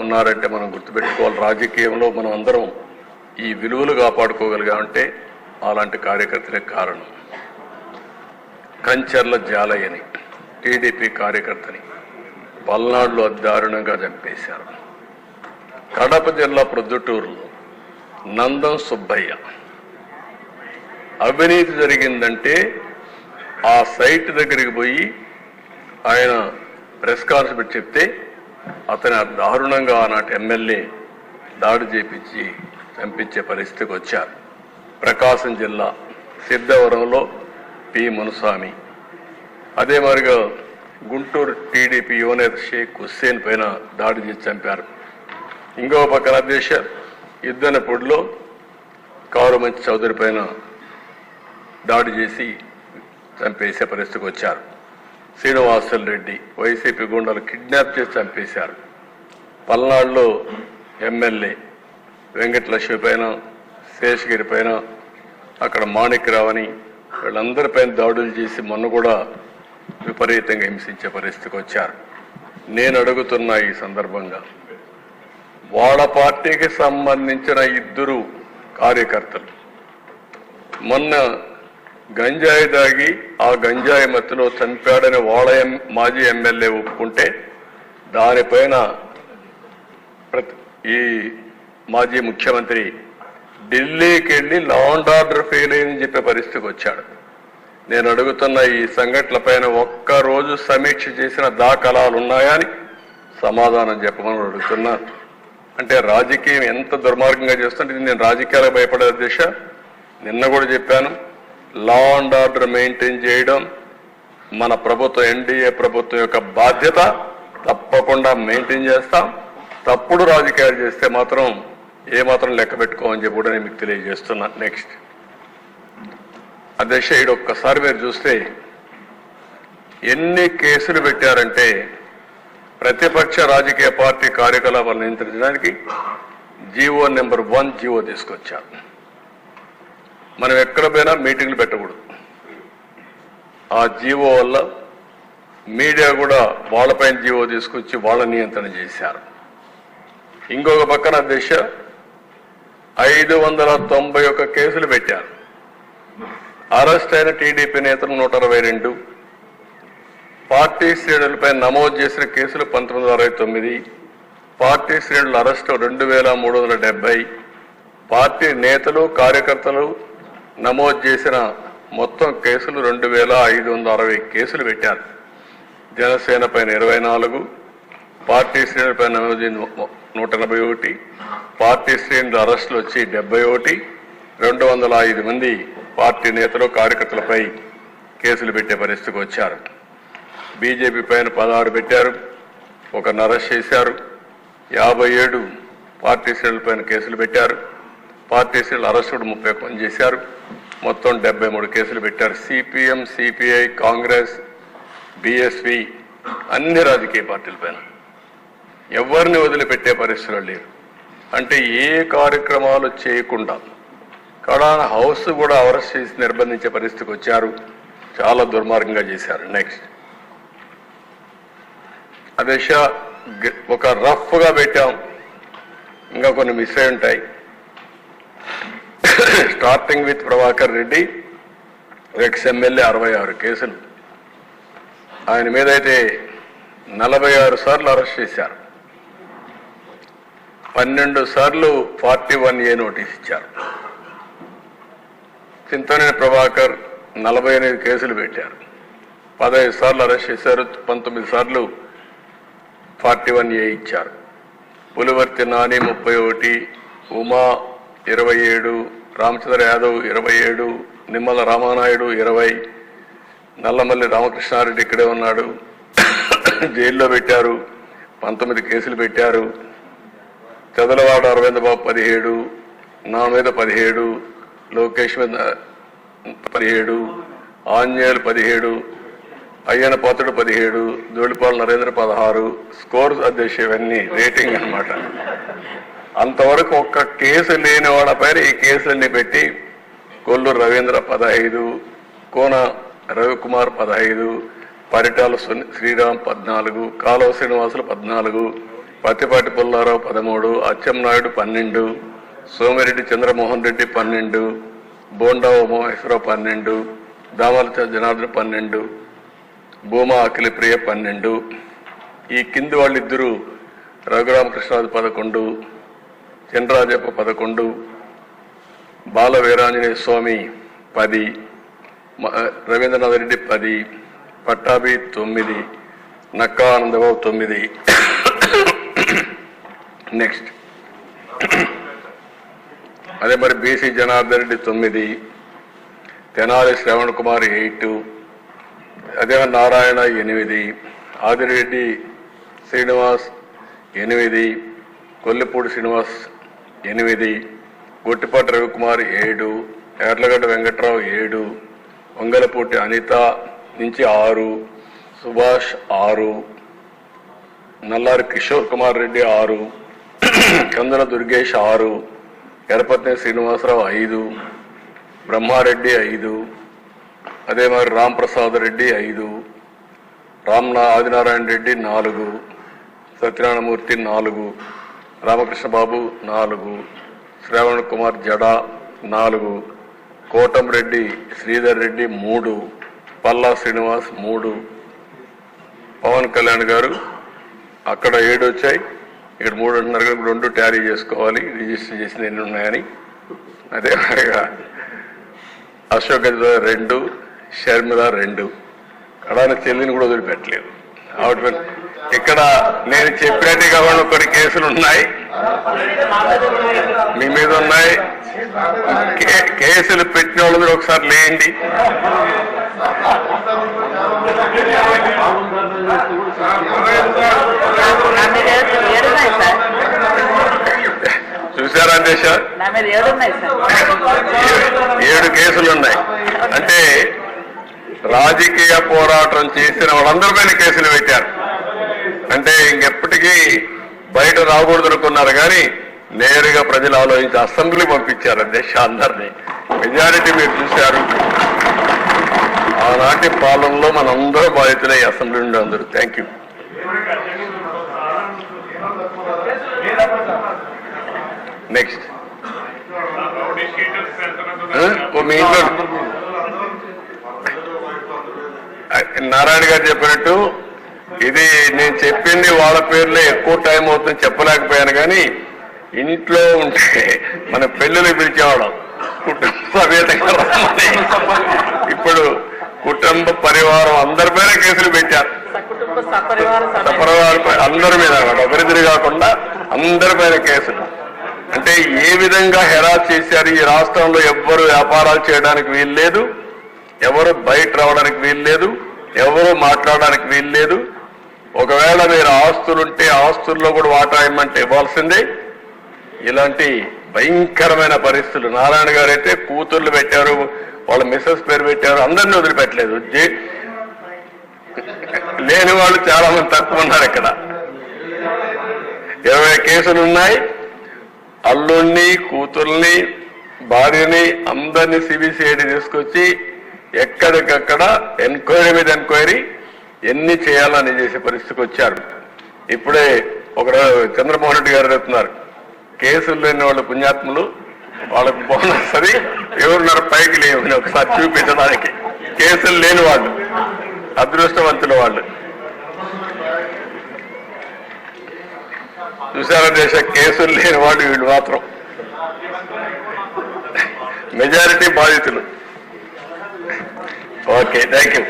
ఉన్నారంటే మనం గుర్తుపెట్టుకోవాలి. రాజకీయంలో మనం అందరం ఈ విలువలు కాపాడుకోగలిగామంటే అలాంటి కార్యకర్తలే కారణం. కంచర్ల జాలయ్యని టీడీపీ కార్యకర్తని పల్నాడులో దారుణంగా చంపేశారు. కడప జిల్లా ప్రొద్దుటూరులో నందం సుబ్బయ్య అవినీతి జరిగిందంటే ఆ సైట్ దగ్గరికి పోయి ఆయన ప్రెస్ కాన్ఫరెన్స్ చెప్తే అతని దారుణంగా ఆనాటి ఎమ్మెల్యే దాడి చేపించి చంపించే పరిస్థితికి వచ్చారు. ప్రకాశం జిల్లా సిద్ధవరంలో పి మునుస్వామి, అదే మరిగా గుంటూరు టీడీపీ యువనేత షేక్ హుస్సేన్ పైన దాడి చేసి చంపారు. ఇంకో పక్కన దేశ యుద్ధనపూడిలో కారుమంచి చౌదరి పైన దాడి చేసి చంపేసే పరిస్థితికి వచ్చారు. శ్రీనివాసులు రెడ్డి వైసీపీ గుండాలు కిడ్నాప్ చేసి చంపేశారు. పల్నాడులో ఎమ్మెల్యే వెంకటలక్ష్మి పైన, శేషగిరి పైన, అక్కడ మాణిక్యరావని వీళ్ళందరిపైన దాడులు చేసి మొన్న కూడా విపరీతంగా హింసించే పరిస్థితికి వచ్చారు. నేను అడుగుతున్న ఈ సందర్భంగా వాళ్ళ పార్టీకి సంబంధించిన 2 కార్యకర్తలు మొన్న గంజాయి దాగి ఆ గంజాయి మత్తులో చంపాడని వాళ్ళ మాజీ ఎమ్మెల్యే ఒప్పుకుంటే దానిపైన ఈ మాజీ ముఖ్యమంత్రి ఢిల్లీకి వెళ్ళి లా అండ్ ఆర్డర్ ఫెయిల్ అయిందని చెప్పే పరిస్థితికి వచ్చాడు. నేను అడుగుతున్న ఈ సంఘటనలపైన ఒక్కరోజు సమీక్ష చేసిన దాఖలాలు ఉన్నాయా అని సమాధానం చెప్పమని అడుగుతున్నాను. అంటే రాజకీయం ఎంత దుర్మార్గంగా చేస్తుంటే నేను రాజకీయాలకు భయపడే దిశ నిన్న కూడా చెప్పాను. లా అండ్ ఆర్డర్ మెయింటైన్ చేయడం మన ప్రభుత్వం, ఎన్డీఏ ప్రభుత్వం యొక్క బాధ్యత. తప్పకుండా మెయింటైన్ చేస్తాం. తప్పుడు రాజకీయాలు చేస్తే మాత్రం ఏమాత్రం లెక్క పెట్టుకోమని చెప్పి కూడా నేను మీకు తెలియజేస్తున్నా. నెక్స్ట్ అధ్యక్ష, ఒక్కసారి మీరు చూస్తే ఎన్ని కేసులు పెట్టారంటే ప్రతిపక్ష రాజకీయ పార్టీ కార్యకలాపాలు నియంత్రించడానికి జీవో నెంబర్ 1 జీవో తీసుకొచ్చారు. మనం ఎక్కడ పోయినా మీటింగ్లు పెట్టకూడదు. ఆ జీవో వల్ల మీడియా కూడా వాళ్ళపైన జీవో తీసుకొచ్చి వాళ్ళ నియంత్రణ చేశారు. ఇంకొక పక్కన దిశ 591 కేసులు పెట్టారు. అరెస్ట్ అయిన టీడీపీ నేతలు 122, పార్టీ శ్రేణులపై నమోదు చేసిన కేసులు 1969, పార్టీ శ్రేణుల అరెస్టు 2370, పార్టీ నేతలు కార్యకర్తలు నమోదు చేసిన మొత్తం కేసులు 2560 కేసులు పెట్టారు. జనసేన పైన 24, పార్టీ శ్రేణులపై నమోదు 181, పార్టీ శ్రేణుల అరెస్టులు వచ్చి 71, 205 మంది పార్టీ నేతలు కార్యకర్తలపై కేసులు పెట్టే పరిస్థితికి వచ్చారు. బీజేపీ పైన 16 పెట్టారు, ఒకరిని అరెస్ట్ చేశారు. 57 పార్టీ శ్రేణులపైన కేసులు పెట్టారు. పార్టీ శ్రేణుల అరెస్టు 31 చేశారు. మొత్తం 73 కేసులు పెట్టారు. సిపిఎం, సిపిఐ, కాంగ్రెస్, బీఎస్పీ అన్ని రాజకీయ పార్టీలపైన ఎవరిని వదిలిపెట్టే పరిస్థితులు లేరు. అంటే ఏ కార్యక్రమాలు చేయకుండా కడాన హౌస్ కూడా అరెస్ట్ చేసి నిర్బంధించే పరిస్థితికి వచ్చారు. చాలా దుర్మార్గంగా చేశారు. నెక్స్ట్ అదే ఒక రఫ్గా పెట్టాం, ఇంకా కొన్ని మిస్ అయి ఉంటాయి. Starting with Prabhakar Reddy, ex MLA 66 కేసులు. ఆయన మీద అయితే 46 సార్లు అరెస్ట్ చేశారు. 12 సార్లు 41A నోటీస్ ఇచ్చారు. చింతనేని ప్రభాకర్ 48 కేసులు పెట్టారు. 15 సార్లు అరెస్ట్ చేశారు. 19 సార్లు 41A ఇచ్చారు. పులివర్తి నాని 31, ఉమా 27, రామచంద్ర యాదవ్ 27, నిమ్మల రామానాయుడు 20, నల్లమల్లి రామకృష్ణారెడ్డి ఇక్కడే ఉన్నాడు, జైల్లో పెట్టారు. 19 కేసులు పెట్టారు. చదలవాడ అరవింద్ బాబు 17, నా మీద 17, లోకేష్ మీద 17, ఆంజనేయులు 17, అయ్యన పాత్రుడు 17, ధూళిపాల నరేంద్ర 16. స్కోర్స్ అధ్యక్ష ఇవన్నీ రేటింగ్ అన్నమాట. అంతవరకు ఒక్క కేసు లేని వాళ్ళపైన ఈ కేసులన్నీ పెట్టి కొల్లూరు రవీంద్ర 15, కోన రవికుమార్ 15, పరిటాల శ్రీరామ్ 14, కాలువ శ్రీనివాసులు 14, పత్తిపాటి పుల్లారావు 13, అచ్చెన్నాయుడు 12, సోమిరెడ్డి చంద్రమోహన్ రెడ్డి 12, బోండా ఉమామహేశ్వరరావు 12, దామల జనార్దన్ 12, భూమా అఖిలప్రియ 12. ఈ కింది వాళ్ళిద్దరూ రఘురామకృష్ణరాజు 11, చంద్రరాజప్ప 11, బాల వీరాంజనేయ స్వామి 10, రవీంద్రనాథ్ రెడ్డి 10, పట్టాభి 9, నక్కా ఆనందబాబు 9. నెక్స్ట్ అదే మరి బీసీ జనార్దన్ రెడ్డి 9, తెనాలి శ్రవణ్ కుమార్ 8, అదే నారాయణ 8, ఆదిరెడ్డి శ్రీనివాస్ 8, కొల్లిపూడి శ్రీనివాస్ 8, గొట్టిపాటి రవికుమార్ 7, ఎర్లగడ్డ వెంకట్రావు 7, వంగలపూటి అనిత నుంచి 6, సుభాష్ 6, నల్లారి కిషోర్ కుమార్ రెడ్డి 6, కందుల దుర్గేష్ 6, ఎరపత్ని శ్రీనివాసరావు 5, బ్రహ్మారెడ్డి 5, అదే మరి రాంప్రసాద్ రెడ్డి 5, ఆదినారాయణ రెడ్డి 4, సత్యనారాయణమూర్తి 4, రామకృష్ణ బాబు 4, శ్రావణ్ కుమార్ జడా 4, కోటంరెడ్డి శ్రీధర్ రెడ్డి 3, పల్లా శ్రీనివాస్ 3, పవన్ కళ్యాణ్ గారు అక్కడ 7 వచ్చాయి, ఇక్కడ 3 అంటున్నారు కదా, 2 టాలీ చేసుకోవాలి, రిజిస్టర్ చేసిన ఎన్ని ఉన్నాయని. అదే మరిగా అశోక్ గజరాజ్ 2, షర్మిల 2, కడాన చెల్లిని కూడా వదిలిపెట్టలేదు. ఇక్కడ నేను చెప్పినట్టు కాకుండా కొన్ని కేసులు ఉన్నాయి, మీ మీద ఉన్నాయి. కేసులు పెట్టిన వాళ్ళు మీరు ఒకసారి లేండి. చూసారా సార్, 7 కేసులు ఉన్నాయి. అంటే రాజకీయ పోరాటం చేసిన వాళ్ళందరి పైన కేసులు పెట్టారు. అంటే ఇంకెప్పటికీ బయట రాకూడదు అనుకున్నారు, కానీ నేరుగా ప్రజలు ఆలోచించి అసెంబ్లీ పంపించారు అధ్యక్ష అందరినీ. మెజారిటీ మీరు చూశారు. ఆనాటి పాలనలో మనందరూ బాధితులే అసెంబ్లీ నుండి అందరూ. Thank you. నెక్స్ట్ మీ ఇంట్లో నారాయణ గారు చెప్పినట్టు ఇది నేను చెప్పింది వాళ్ళ పేర్లే, ఎక్కువ టైం అవుతుంది చెప్పలేకపోయాను. కానీ ఇంట్లో ఉంటే మన పెళ్ళిళ్ళు పిలిచేవాళ్ళం కుటుంబ సమేతంగా రమ్మని. ఇప్పుడు కుటుంబ పరివారం అందరిపైన కేసులు పెట్టారు. సపరివారం అందరి మీద ఒకరిద్దరు కాకుండా అందరిపైన కేసులు. అంటే ఏ విధంగా హెరాస్ చేశారు. ఈ రాష్ట్రంలో ఎవ్వరు వ్యాపారాలు చేయడానికి వీల్లేదు, ఎవరు బయట రావడానికి వీల్లేదు, ఎవరు మాట్లాడడానికి వీల్లేదు. ఒకవేళ మీరు ఆస్తులుంటే ఆస్తుల్లో కూడా వాటా ఇమ్మంటే ఇవ్వాల్సిందే. ఇలాంటి భయంకరమైన పరిస్థితులు. నారాయణ గారు అయితే కూతుర్లు పెట్టారు, వాళ్ళ మిస్సెస్ పేరు పెట్టారు, అందరినీ వదిలిపెట్టలేదు. లేని వాళ్ళు చాలా మంది తక్కువ ఉన్నారు. ఇక్కడ 20 కేసులు ఉన్నాయి. అల్లుణ్ణి, కూతుర్ని, భార్యని అందరినీ సిబిసిఐడి తీసుకొచ్చి ఎక్కడికక్కడ ఎంక్వైరీ మీద ఎంక్వైరీ ఎన్ని చేయాలని చేసే పరిస్థితికి వచ్చారు. ఇప్పుడే ఒక చంద్రమోహన్ రెడ్డి గారు చెప్తున్నారు, కేసులు లేని వాళ్ళు పుణ్యాత్ములు, వాళ్ళకు బోనస్ అది ఎవరున్నారు పైకి లేవు ఒకసారి చూపించడానికి. కేసులు లేని వాళ్ళు అదృష్టవంతుల వాళ్ళు. చూసారా దేశ కేసులు లేని వాళ్ళు వీళ్ళు మాత్రం మెజారిటీ బాధితులు. Okay, thank you.